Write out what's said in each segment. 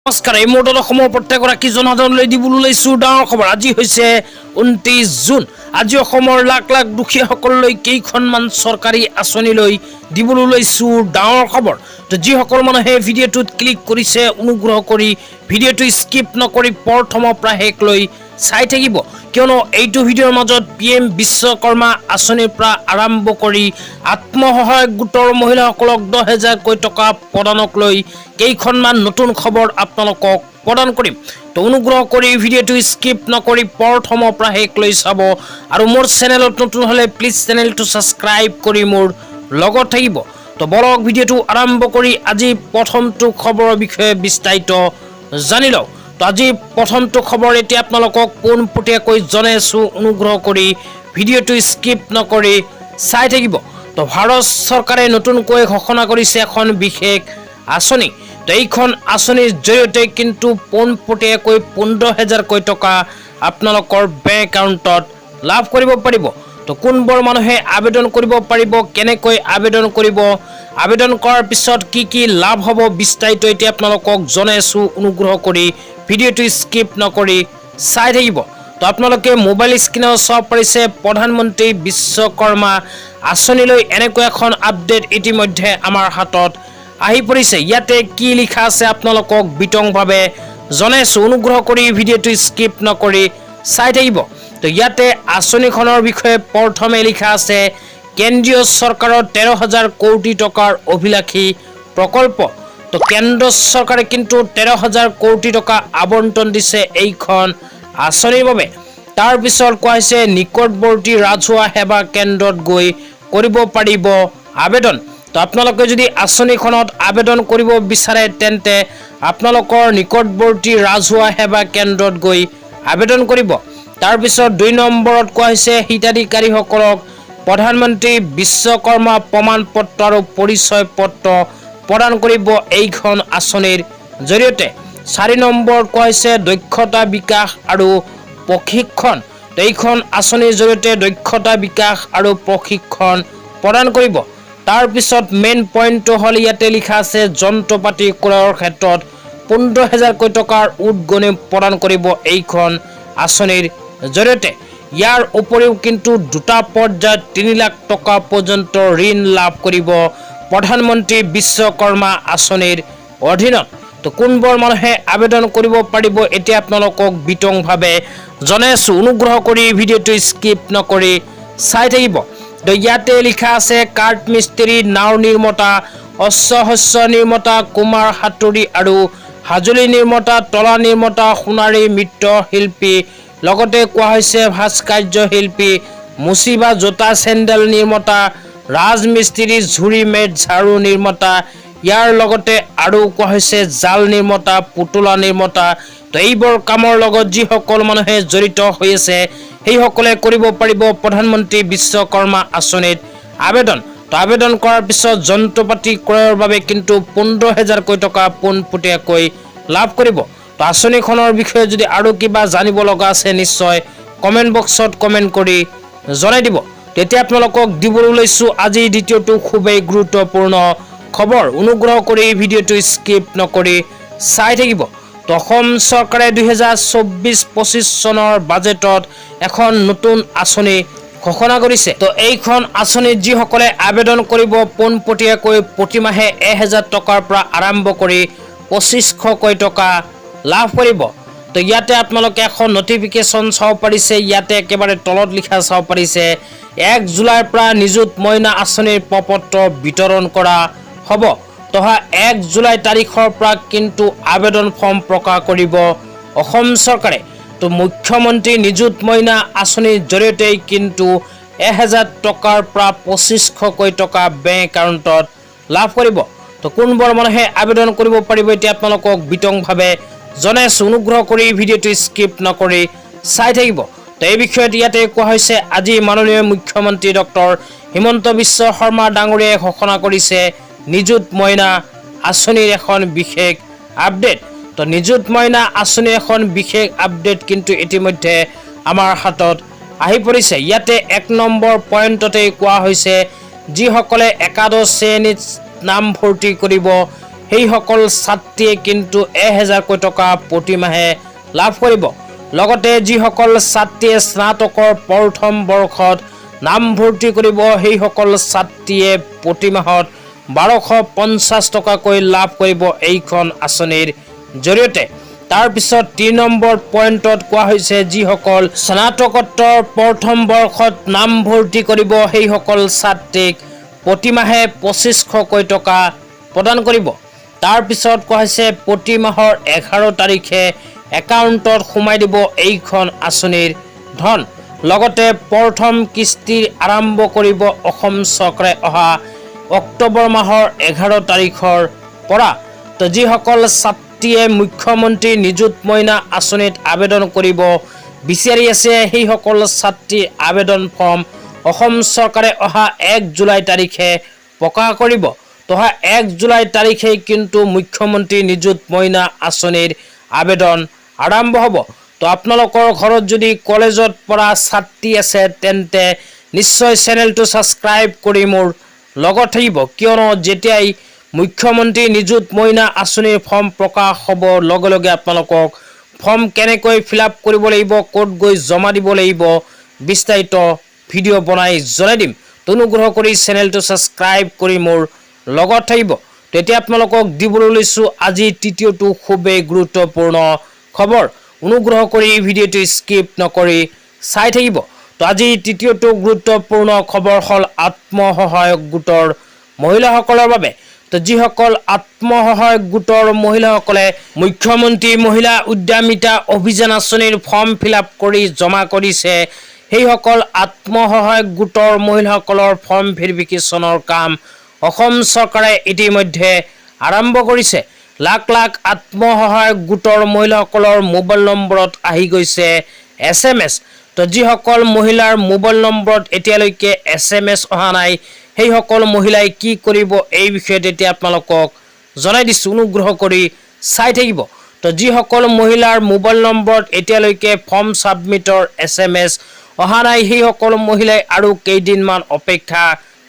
নমস্কাৰ এই মুহূৰ্তত অসমৰ প্ৰত্যেকগৰাকী জনসাধাৰণলৈ দিবলৈ লৈছোঁ ডাঙৰ খবৰ। আজি হৈছে 29 জুন। আজি অসমৰ লাখ লাখ দুখীয়াসকললৈ কেইখনমান চৰকাৰী আঁচনি লৈ দিবলৈ লৈছোঁ ডাঙৰ খবৰ। তো যিসকল মানুহে ভিডিঅ'টোত ক্লিক কৰিছে অনুগ্ৰহ কৰি ভিডিঅ'টো স্কিপ নকৰি প্ৰথমৰ পৰা শেষলৈ চাই থাকিব, কিয়নো এইটো ভিডিঅ'ৰ মাজত PM বিশ্বকৰ্মা আঁচনিৰ পৰা আৰম্ভ কৰি আত্মসহায়ক গোটৰ মহিলাসকলক 10,000কৈ টকা প্ৰদানক লৈ কেইখনমান নতুন খবৰ আপোনালোকক প্ৰদান কৰিম। তো অনুগ্ৰহ কৰি ভিডিঅ'টো স্কিপ নকৰি প্ৰথমৰ পৰা শেষলৈ চাব, আৰু মোৰ চেনেলত নতুন হ'লে প্লিজ চেনেলটো ছাবস্ক্ৰাইব কৰি মোৰ লগত থাকিব। তো বলক ভিডিঅ'টো আৰম্ভ কৰি আজি প্ৰথমটো খবৰৰ বিষয়ে বিস্তাৰিত জানি লওঁ। তো আজি প্ৰথমটো খবৰ এতিয়া আপোনালোকক পোনপটীয়াকৈ জনাই আছোঁ, অনুগ্ৰহ কৰি ভিডিঅ'টো স্কিপ নকৰি চাই থাকিব। তো ভাৰত চৰকাৰে নতুনকৈ ঘোষণা কৰিছে এখন বিশেষ আঁচনি। তো এইখন আঁচনিৰ জৰিয়তে কিন্তু পোনপটীয়াকৈ 15,000কৈ টকা আপোনালোকৰ বেংক একাউণ্টত লাভ কৰিব পাৰিব। তো কোনবোৰ মানুহে আবেদন কৰিব পাৰিব, কেনেকৈ আবেদন কৰিব, আবেদন কৰাৰ পিছত কি কি লাভ হ'ব বিস্তাৰিত এতিয়া আপোনালোকক জনাই আছোঁ, অনুগ্ৰহ কৰি ভিডিঅ'টো স্কিপ নকৰি চাই থাকিব। তো আপোনালোকে মোবাইল স্ক্ৰীনত চাব পাৰিছে প্ৰধানমন্ত্ৰী বিশ্বকৰ্মা আঁচনিলৈ এনেকৈ এখন আপডেট ইতিমধ্যে আমাৰ হাতত আহি পৰিছে। ইয়াতে কি লিখা আছে আপোনালোকক বিতংভাৱে জনাইছোঁ, অনুগ্ৰহ কৰি ভিডিঅ'টো স্কিপ নকৰি চাই থাকিব। তো ইয়াতে আঁচনিখনৰ বিষয়ে প্ৰথমে লিখা আছে কেন্দ্ৰীয় চৰকাৰৰ 13,000 কোটি টকাৰ অভিলাষী প্ৰকল্প। তো কেন্দ্ৰ চৰকাৰে কিন্তু 13,000 কোটি টকা আবণ্টন দিছে এইখন আঁচনিৰ বাবে। তাৰপিছত কোৱা হৈছে নিকটৱৰ্তী ৰাজহুৱা সেৱা কেন্দ্ৰত গৈ কৰিব পাৰিব আবেদন। তো আপোনালোকে যদি আঁচনিখনত আবেদন কৰিব বিচাৰে তেন্তে আপোনালোকৰ নিকটৱৰ্তী ৰাজহুৱা সেৱা কেন্দ্ৰত গৈ আবেদন কৰিব। তাৰপিছত 2 নম্বৰত কোৱা হৈছে হিতাধিকাৰীসকলক প্ৰধানমন্ত্ৰী বিশ্বকৰ্মা প্ৰমাণ পত্ৰ আৰু পৰিচয় পত্ৰ প্ৰদান কৰিব এইখন আঁচনিৰ জৰিয়তে। 4 নম্বৰত কোৱা হৈছে দক্ষতা বিকাশ আৰু প্ৰশিক্ষণ। এইখন আঁচনিৰ জৰিয়তে দক্ষতা বিকাশ আৰু প্ৰশিক্ষণ প্ৰদান কৰিব। তাৰপিছত মেইন পইণ্টটো হ'ল ইয়াতে লিখা আছে যন্ত্ৰ পাতি ক্ৰয়ৰ ক্ষেত্ৰত 15,000কৈ টকাৰ উদগনি প্ৰদান কৰিব এইখন আঁচনিৰ জৰিয়তে। ইয়াৰ উপৰিও কিন্তু দুটা পৰ্যায়ত 3 লাখ টকা পৰ্যন্ত ঋণ লাভ কৰিব প্ৰধানমন্ত্ৰী বিশ্বকৰ্মা আঁচনিৰ অধীনত। তো কোনবোৰ মানুহে আবেদন কৰিব পাৰিব এতিয়া আপোনালোকক বিতংভাৱে জনাই আছোঁ, অনুগ্ৰহ কৰি ভিডিঅ'টো স্কিপ নকৰি চাই থাকিব। তো ইয়াতে লিখা আছে কাঠ মিস্ত্ৰী, নাও নিৰ্মাতা, শস্য নিৰ্মাতা, কুমাৰ হাতুৰী আৰু হাজুলি নিৰ্মাতা, তলা নিৰ্মাতা, সোণাৰী মৃৎশিল্পী, লগতে কোৱা হৈছে ভাস্কৰ্য শিল্পী, মুচি বা জোতা চেণ্ডেল নিৰ্মাতা, ৰাজমিস্ত্ৰী, ঝুৰি মেট ঝাৰু নিৰ্মাতা, ইয়াৰ লগতে আৰু কোৱা হৈছে জাল নিৰ্মাতা, পুতলা নিৰ্মাতা। তো এইবোৰ কামৰ লগত যিসকল মানুহে জড়িত হৈ আছে সেইসকলে কৰিব পাৰিব প্ৰধানমন্ত্ৰী বিশ্বকৰ্মা আঁচনিত আবেদন। তো আবেদন কৰাৰ পিছত যন্ত্ৰ পাতি ক্ৰয়ৰ বাবে কিন্তু 15,000কৈ টকা পোনপটীয়াকৈ লাভ কৰিব। তো আঁচনিখনৰ বিষয়ে যদি আৰু কিবা জানিব লগা আছে নিশ্চয় কমেণ্ট বক্সত কমেণ্ট কৰি জনাই দিব। তেতিয়া আপোনালোকক দিবলৈ লৈছোঁ আজি দ্বিতীয়টো খুবেই গুৰুত্বপূৰ্ণ খবৰ, অনুগ্ৰহ কৰি ভিডিঅ'টো স্কিপ নকৰি চাই থাকিব। তো অসম চৰকাৰে 2024-25 চনৰ বাজেটত এখন নতুন আঁচনি ঘোষণা কৰিছে। তো এইখন আঁচনিত যিসকলে আবেদন কৰিব পোনপটীয়াকৈ প্ৰতিমাহে 1,000 টকাৰ পৰা আৰম্ভ কৰি 2,500কৈ টকা লাভ কৰিব। তো ইয়াতে আপোনালোকে এখন নটিফিকেশ্যন চাব পাৰিছে, ইয়াতে একেবাৰে তলত লিখা চাব পাৰিছে 1 জুলাইৰ পৰা নিযুত মইনা আঁচনিৰ প্ৰপত্ৰ বিতৰণ কৰা হ'ব। তো 1 জুলাই তাৰিখৰ পৰা কিন্তু আবেদন ফৰ্ম প্ৰকাশ কৰিব অসম চৰকাৰে। তো মুখ্যমন্ত্ৰী নিযুত মইনা আঁচনিৰ জৰিয়তে কিন্তু 1,000 টকাৰ পৰা 2,500কৈ টকা বেংক একাউণ্টত লাভ কৰিব। তো কোনবোৰ মানুহে আবেদন কৰিব পাৰিব এতিয়া আপোনালোকক বিতংভাৱে জনাই আছোঁ, অনুগ্ৰহ কৰি ভিডিঅ'টো স্কিপ নকৰি চাই থাকিব। তো এই বিষয়ত ইয়াতে কোৱা হৈছে আজি মাননীয় মুখ্যমন্ত্ৰী ডক্টৰ হিমন্ত বিশ্ব শৰ্মা ডাঙৰীয়াই ঘোষণা কৰিছে নিযুত মইনা আঁচনিৰ এখন বিশেষ আপডেট। তো নিযুত মইনা আঁচনিৰ এখন বিশেষ আপডেট কিন্তু ইতিমধ্যে আমাৰ হাতত আহি পৰিছে। ইয়াতে 1 নম্বৰ পইণ্টতে কোৱা হৈছে যিসকলে একাদশ শ্ৰেণীত নামভৰ্তি কৰিব সেইসকল ছাত্ৰীয়ে কিন্তু 1000কৈ টকা প্ৰতিমাহে লাভ কৰিব। লগতে যিসকল ছাত্ৰীয়ে স্নাতকৰ প্ৰথম বৰ্ষত নামভৰ্তি কৰিব সেইসকল ছাত্ৰীয়ে প্ৰতি মাহত 1250 টকাকৈ লাভ কৰিব এইখন আঁচনিৰ জৰিয়তে। তাৰ পিছত 3 নম্বৰ পইণ্টত কোৱা হৈছে যিসকল স্নাতকোত্তৰ প্ৰথম বৰ্ষত নামভৰ্তি কৰিব সেইসকল ছাত্ৰীক প্ৰতি মাহে 2500কৈ টকা প্ৰদান কৰিব। তাৰ পিছত কোৱা হৈছে প্ৰতি মাহৰ 11 তাৰিখে একাউণ্টত সোমাই দিব এইখন আঁচনিৰ ধন। লগতে প্ৰথম কিস্তি আৰম্ভ কৰিব অসম চৰকাৰে অহা অক্টোবৰ মাহৰ 11 তাৰিখৰ পৰা। তো যিসকল ছাত্ৰীয়ে মুখ্যমন্ত্ৰী নিযুত মইনা আঁচনিত আবেদন কৰিব বিচাৰি আছে সেইসকল ছাত্ৰীৰ আবেদন ফৰ্ম অসম চৰকাৰে অহা 1 জুলাই তাৰিখে প্ৰকাশ কৰিব। তো 1 জুলাই তাৰিখে কিন্তু মুখ্যমন্ত্ৰী নিযুত মইনা আঁচনিৰ আবেদন আৰম্ভ হ'ব। তো আপোনালোকৰ ঘৰত যদি কলেজত পঢ়া ছাত্ৰী আছে তেন্তে নিশ্চয় চেনেলটো ছাবস্ক্ৰাইব কৰি মোৰ লগত থাকিব, কিয়নো যেতিয়াই মুখ্যমন্ত্ৰী নিযুত মইনা আঁচনিৰ ফৰ্ম প্ৰকাশ হ'ব লগে লগে আপোনালোকক ফৰ্ম কেনেকৈ ফিলআপ কৰিব লাগিব, ক'ত গৈ জমা দিব লাগিব বিস্তাৰিত ভিডিঅ' বনাই জনাই দিম। অনুগ্ৰহ কৰি চেনেলটো ছাবস্ক্ৰাইব কৰি মোৰ লগত থাকিব। তেতিয়া আপোনালোকক দিবলৈ লৈছোঁ আজি তৃতীয়টো খুবেই গুৰুত্বপূৰ্ণ খবৰ। অনুগ্ৰহ কৰি ভিডিঅ'টো স্কিপ নকৰি চাই থাকিব। তো আজি তৃতীয়টো গুৰুত্বপূৰ্ণ খবৰ হ'ল আত্মসহায়ক গোটৰ মহিলাসকলৰ বাবে। তো যিসকল আত্মসহায়ক গোটৰ মহিলাসকলে মুখ্যমন্ত্ৰী মহিলা উদ্যমিতা অভিযান আঁচনিৰ ফৰ্ম ফিলআপ কৰি জমা কৰিছে সেইসকল আত্মসহায়ক গোটৰ মহিলাসকলৰ ফৰ্ম ভেৰিফিকেশ্যনৰ কাম অসম চৰকাৰে ইতিমধ্যে আৰম্ভ কৰিছে। লাখ লাখ আত্মসহায়ক গোটৰ মহিলাসকলৰ মোবাইল নম্বৰত আহি গৈছে SMS। তো যিসকল মহিলাৰ মোবাইল নম্বৰত এতিয়ালৈকে SMS অহা নাই সেইসকল মহিলাই কি কৰিব এই বিষয়ত এতিয়া আপোনালোকক জনাই দিছোঁ, অনুগ্ৰহ কৰি চাই থাকিব। তো যিসকল মহিলাৰ মোবাইল নম্বৰত এতিয়ালৈকে ফৰ্ম ছাবমিটৰ SMS অহা নাই সেইসকল মহিলাই আৰু কেইদিনমান অপেক্ষা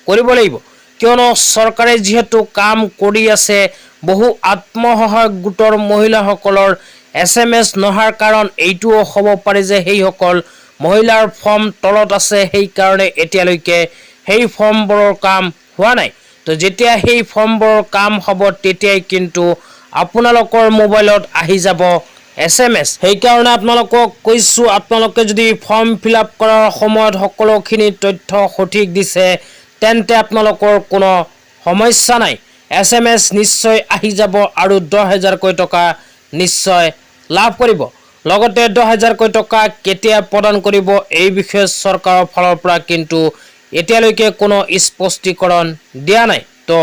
কৰিব লাগিব, কিয়নো চৰকাৰে যিহেতু কাম কৰি আছে বহু আত্মসহায়ক গোটৰ মহিলাসকলৰ SMS নহাৰ কাৰণ এইটোও হ'ব পাৰে যে সেইসকল মহিলাৰ ফৰ্ম তলত আছে সেইকাৰণে এতিয়ালৈকে সেই ফৰ্মবোৰৰ কাম হোৱা নাই। তো যেতিয়া সেই ফৰ্মবোৰৰ কাম হ'ব তেতিয়াই কিন্তু আপোনালোকৰ মোবাইলত আহি যাব SMS। সেইকাৰণে আপোনালোকক কৈছোঁ আপোনালোকে যদি ফৰ্ম ফিলআপ কৰাৰ সময়ত সকলোখিনি তথ্য সঠিক দিছে তেন্তে আপোনালোকৰ কোনো সমস্যা নাই। SMS নিশ্চয় আহি যাব আৰু 10,000কৈ টকা নিশ্চয় লাভ কৰিব। লগতে 10,000কৈ টকা কেতিয়া প্ৰদান কৰিব এই বিষয়ে চৰকাৰৰ ফালৰ পৰা কিন্তু এতিয়ালৈকে কোনো স্পষ্টীকৰণ দিয়া নাই। তো